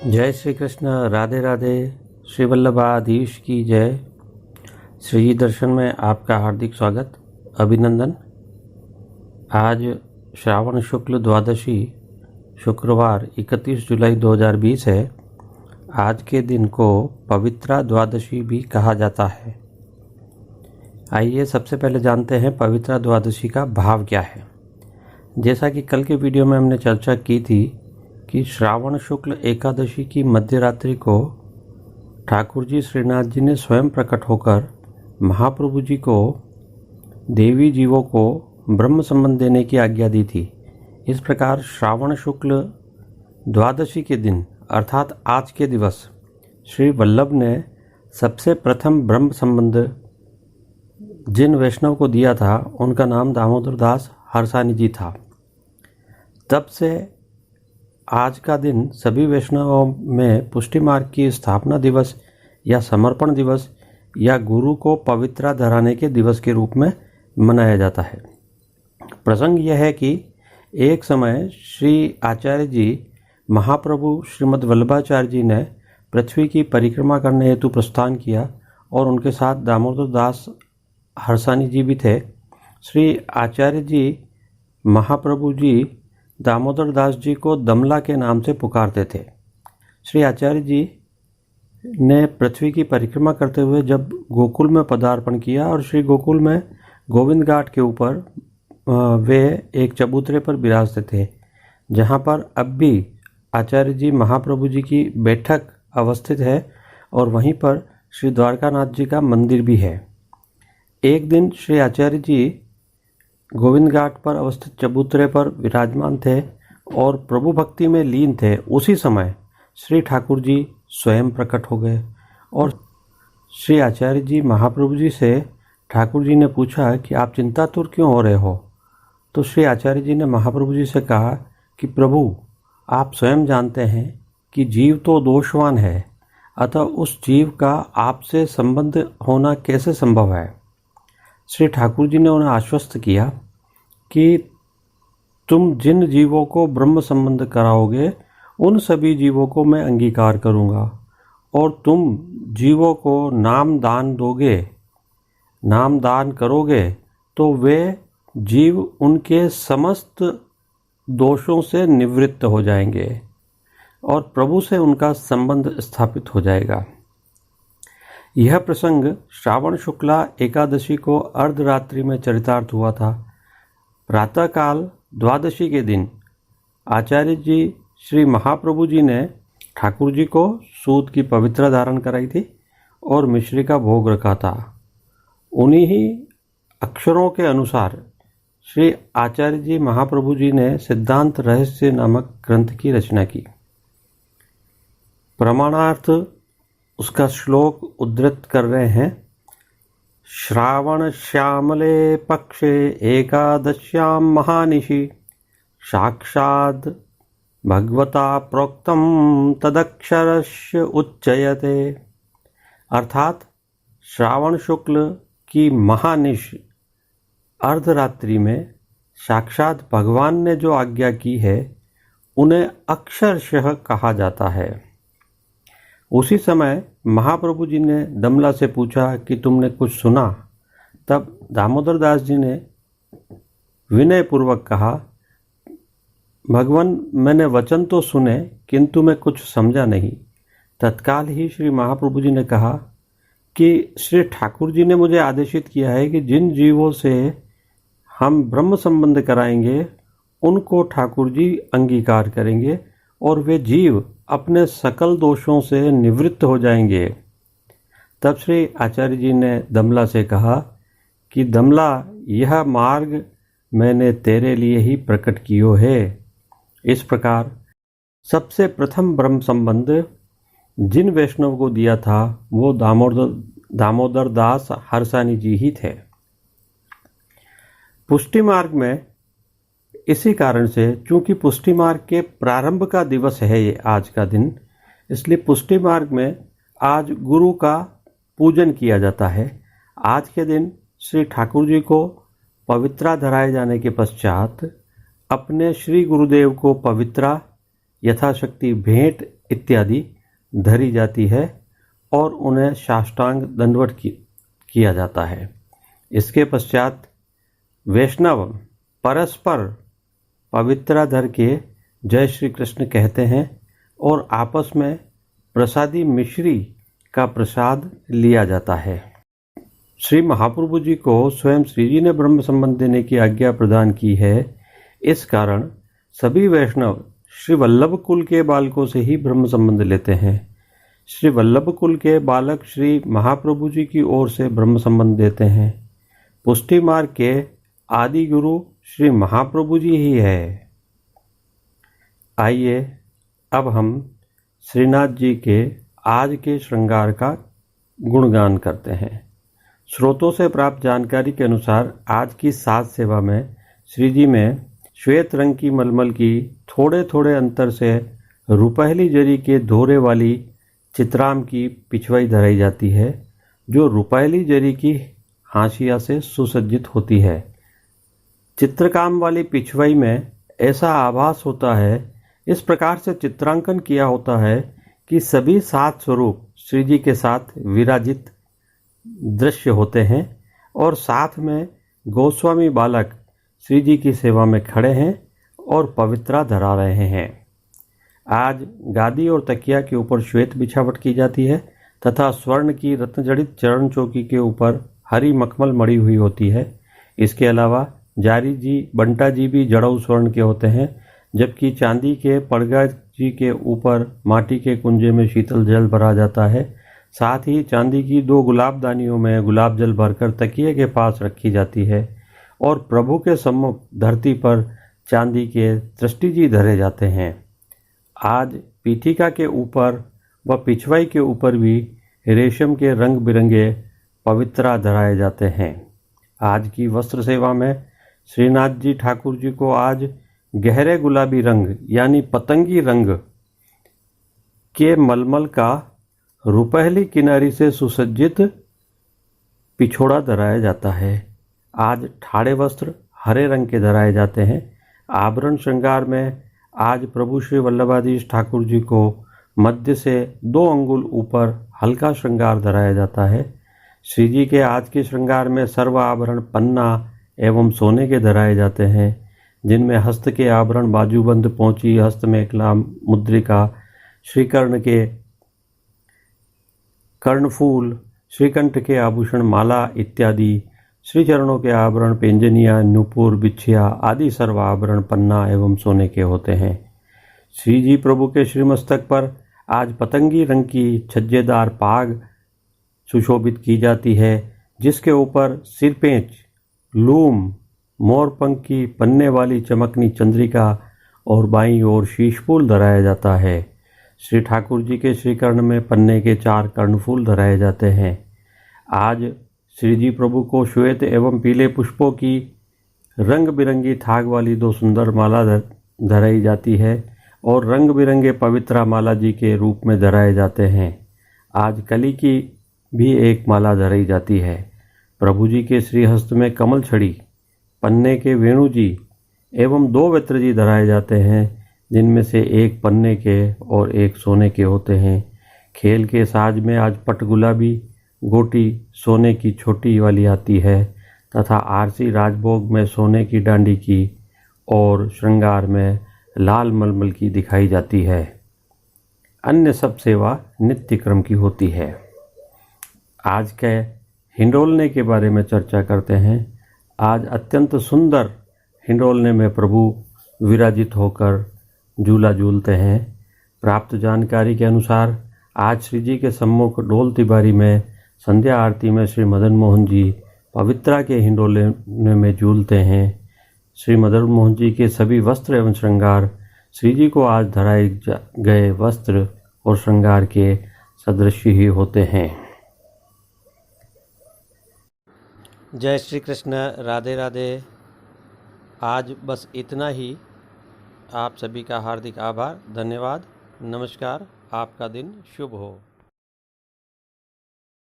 जय श्री कृष्ण। राधे राधे। श्री वल्लभाधीश की जय। श्री दर्शन में आपका हार्दिक स्वागत, अभिनंदन। आज श्रावण शुक्ल द्वादशी शुक्रवार 31 जुलाई 2020 है। आज के दिन को पवित्रा द्वादशी भी कहा जाता है। आइए सबसे पहले जानते हैं पवित्रा द्वादशी का भाव क्या है। जैसा कि कल के वीडियो में हमने चर्चा की थी कि श्रावण शुक्ल एकादशी की मध्यरात्रि को ठाकुर जी श्रीनाथ जी ने स्वयं प्रकट होकर महाप्रभु जी को देवी जीवों को ब्रह्म संबंध देने की आज्ञा दी थी। इस प्रकार श्रावण शुक्ल द्वादशी के दिन अर्थात आज के दिवस श्री वल्लभ ने सबसे प्रथम ब्रह्म संबंध जिन वैष्णव को दिया था उनका नाम दामोदर दास हरसानी जी था। तब से आज का दिन सभी वैष्णवों में पुष्टि मार्ग की स्थापना दिवस या समर्पण दिवस या गुरु को पवित्रा धराने के दिवस के रूप में मनाया जाता है। प्रसंग यह है कि एक समय श्री आचार्य जी महाप्रभु श्रीमद् वल्लभाचार्य जी ने पृथ्वी की परिक्रमा करने हेतु प्रस्थान किया और उनके साथ दामोदर दास हरसानी जी भी थे। श्री आचार्य जी महाप्रभु जी दामोदर दास जी को दमला के नाम से पुकारते थे। श्री आचार्य जी ने पृथ्वी की परिक्रमा करते हुए जब गोकुल में पदार्पण किया और श्री गोकुल में गोविंद घाट के ऊपर वे एक चबूतरे पर विराजते थे, जहाँ पर अब भी आचार्य जी महाप्रभु जी की बैठक अवस्थित है और वहीं पर श्री द्वारकानाथ जी का मंदिर भी है। एक दिन श्री आचार्य जी गोविंद घाट पर अवस्थित चबूतरे पर विराजमान थे और प्रभु भक्ति में लीन थे। उसी समय श्री ठाकुर जी स्वयं प्रकट हो गए और श्री आचार्य जी महाप्रभु जी से ठाकुर जी ने पूछा कि आप चिंतातुर क्यों हो रहे हो। तो श्री आचार्य जी ने महाप्रभु जी से कहा कि प्रभु, आप स्वयं जानते हैं कि जीव तो दोषवान है, अतः उस जीव का आपसे संबंध होना कैसे संभव है। श्री ठाकुर जी ने उन्हें आश्वस्त किया कि तुम जिन जीवों को ब्रह्म संबंध कराओगे उन सभी जीवों को मैं अंगीकार करूँगा, और तुम जीवों को नाम दान दोगे, नाम दान करोगे तो वे जीव उनके समस्त दोषों से निवृत्त हो जाएंगे और प्रभु से उनका संबंध स्थापित हो जाएगा। यह प्रसंग श्रावण शुक्ला एकादशी को अर्धरात्रि में चरितार्थ हुआ था। प्रातःकाल द्वादशी के दिन आचार्य जी श्री महाप्रभु जी ने ठाकुर जी को सूत की पवित्रा धारण कराई थी और मिश्री का भोग रखा था। उन्हीं ही अक्षरों के अनुसार श्री आचार्य जी महाप्रभु जी ने सिद्धांत रहस्य नामक ग्रंथ की रचना की। प्रमाणार्थ उसका श्लोक उद्धृत कर रहे हैं। श्रावण श्यामले पक्षे एकादश्यां महानिशि साक्षात् भगवता प्रोक्तम तदक्षरस्य उच्चयते। अर्थात श्रावण शुक्ल की महानिश अर्धरात्रि में साक्षात भगवान ने जो आज्ञा की है उन्हें अक्षरशः कहा जाता है। उसी समय महाप्रभु जी ने दमला से पूछा कि तुमने कुछ सुना। तब दामोदर दास जी ने विनय पूर्वक कहा, भगवान, मैंने वचन तो सुने किंतु मैं कुछ समझा नहीं। तत्काल ही श्री महाप्रभु जी ने कहा कि श्री ठाकुर जी ने मुझे आदेशित किया है कि जिन जीवों से हम ब्रह्म संबंध कराएंगे उनको ठाकुर जी अंगीकार करेंगे और वे जीव अपने सकल दोषों से निवृत्त हो जाएंगे। तब श्री आचार्य जी ने दमला से कहा कि दमला, यह मार्ग मैंने तेरे लिए ही प्रकट कियो है। इस प्रकार सबसे प्रथम ब्रह्म संबंध जिन वैष्णव को दिया था वो दामोदर दास हरसानी जी ही थे। पुष्टि मार्ग में इसी कारण से, चूंकि पुष्टि मार्ग के प्रारंभ का दिवस है ये आज का दिन, इसलिए पुष्टि मार्ग में आज गुरु का पूजन किया जाता है। आज के दिन श्री ठाकुर जी को पवित्रा धराए जाने के पश्चात अपने श्री गुरुदेव को पवित्रा यथाशक्ति भेंट इत्यादि धरी जाती है और उन्हें साष्टांग दंडवत किया जाता है। इसके पश्चात वैष्णव परस्पर पवित्रा धर के जय श्री कृष्ण कहते हैं और आपस में प्रसादी मिश्री का प्रसाद लिया जाता है। श्री महाप्रभु जी को स्वयं श्री जी ने ब्रह्म संबंध देने की आज्ञा प्रदान की है। इस कारण सभी वैष्णव श्री वल्लभ कुल के बालकों से ही ब्रह्म संबंध लेते हैं। श्री वल्लभ कुल के बालक श्री महाप्रभु जी की ओर से ब्रह्म संबंध देते हैं। पुष्टि मार्ग के आदि गुरु श्री महाप्रभु जी ही है। आइए अब हम श्रीनाथ जी के आज के श्रृंगार का गुणगान करते हैं। स्रोतों से प्राप्त जानकारी के अनुसार आज की साज सेवा में श्री जी में श्वेत रंग की मलमल की थोड़े थोड़े अंतर से रुपहली जरी के दोहरे वाली चित्राम की पिछवाई धराई जाती है, जो रुपहली जरी की हाशिया से सुसज्जित होती है। चित्रकाम वाली पिछवाई में ऐसा आभास होता है, इस प्रकार से चित्रांकन किया होता है कि सभी 7 स्वरूप श्री जी के साथ विराजित दृश्य होते हैं और साथ में गोस्वामी बालक श्री जी की सेवा में खड़े हैं और पवित्रा धरा रहे हैं। आज गादी और तकिया के ऊपर श्वेत बिछावट की जाती है तथा स्वर्ण की रत्नजड़ित चरण चौकी के ऊपर हरी मखमल मड़ी हुई होती है। इसके अलावा जारी जी बंटा जी भी जड़ऊ स्वर्ण के होते हैं, जबकि चांदी के पड़गा जी के ऊपर माटी के कुंजे में शीतल जल भरा जाता है। साथ ही चांदी की 2 गुलाबदानियों में गुलाब जल भरकर तकिए के पास रखी जाती है और प्रभु के सम्मुख धरती पर चांदी के दृष्टि जी धरे जाते हैं। आज पीठिका के ऊपर व पिछवाई के ऊपर भी रेशम के रंग बिरंगे पवित्रा धराए जाते हैं। आज की वस्त्र सेवा में श्रीनाथ जी ठाकुर जी को आज गहरे गुलाबी रंग यानी पतंगी रंग के मलमल का रुपहली किनारी से सुसज्जित पिछोड़ा धराया जाता है। आज ठाड़े वस्त्र हरे रंग के धराए जाते हैं। आभरण श्रृंगार में आज प्रभु श्री वल्लभाधीश ठाकुर जी को मध्य से 2 अंगुल ऊपर हल्का श्रृंगार धराया जाता है। श्री जी के आज के श्रृंगार में सर्व आभरण पन्ना एवं सोने के धराए जाते हैं, जिनमें हस्त के आभरण बाजूबंद पोंची, हस्त में एकला मुद्रिका, श्रीकर्ण के कर्णफूल, श्रीकंठ के आभूषण माला इत्यादि, श्री चरणों के आभरण पेंजनिया, नुपुर, बिछिया आदि सर्व आभरण पन्ना एवं सोने के होते हैं। श्री जी प्रभु के श्रीमस्तक पर आज पतंगी रंग की छज्जेदार पाग सुशोभित की जाती है, जिसके ऊपर सिरपेंच, लूम, मोरपंख की पन्ने वाली चमकनी चंद्रिका और बाईं ओर शीशफूल धराया जाता है। श्री ठाकुर जी के श्रीकर्ण में पन्ने के 4 कर्णफूल धराए जाते हैं। आज श्री जी प्रभु को श्वेत एवं पीले पुष्पों की रंग बिरंगी थाग वाली 2 सुंदर माला धराई जाती है और रंग बिरंगे पवित्रा माला जी के रूप में धराए जाते हैं। आज कली की भी एक माला धराई जाती है। प्रभु जी के श्रीहस्त में कमल छड़ी, पन्ने के वेणु जी एवं 2 वस्त्र जी धराए जाते हैं, जिनमें से एक पन्ने के और एक सोने के होते हैं। खेल के साज में आज पट गुलाबी गोटी सोने की छोटी वाली आती है तथा आरसी राजभोग में सोने की डांडी की और श्रृंगार में लाल मलमल की दिखाई जाती है। अन्य सब सेवा नित्य क्रम की होती है। आज के हिंडोलने के बारे में चर्चा करते हैं। आज अत्यंत सुंदर हिंडोलने में प्रभु विराजित होकर झूला झूलते हैं। प्राप्त जानकारी के अनुसार आज श्री जी के सम्मुख डोल तिबारी में संध्या आरती में श्री मदन मोहन जी पवित्रा के हिंडोलने में झूलते हैं। श्री मदन मोहन जी के सभी वस्त्र एवं श्रृंगार श्री जी को आज धराए गए वस्त्र और श्रृंगार के सदृश ही होते हैं। जय श्री कृष्ण, राधे राधे। आज बस इतना ही। आप सभी का हार्दिक आभार, धन्यवाद, नमस्कार। आपका दिन शुभ हो।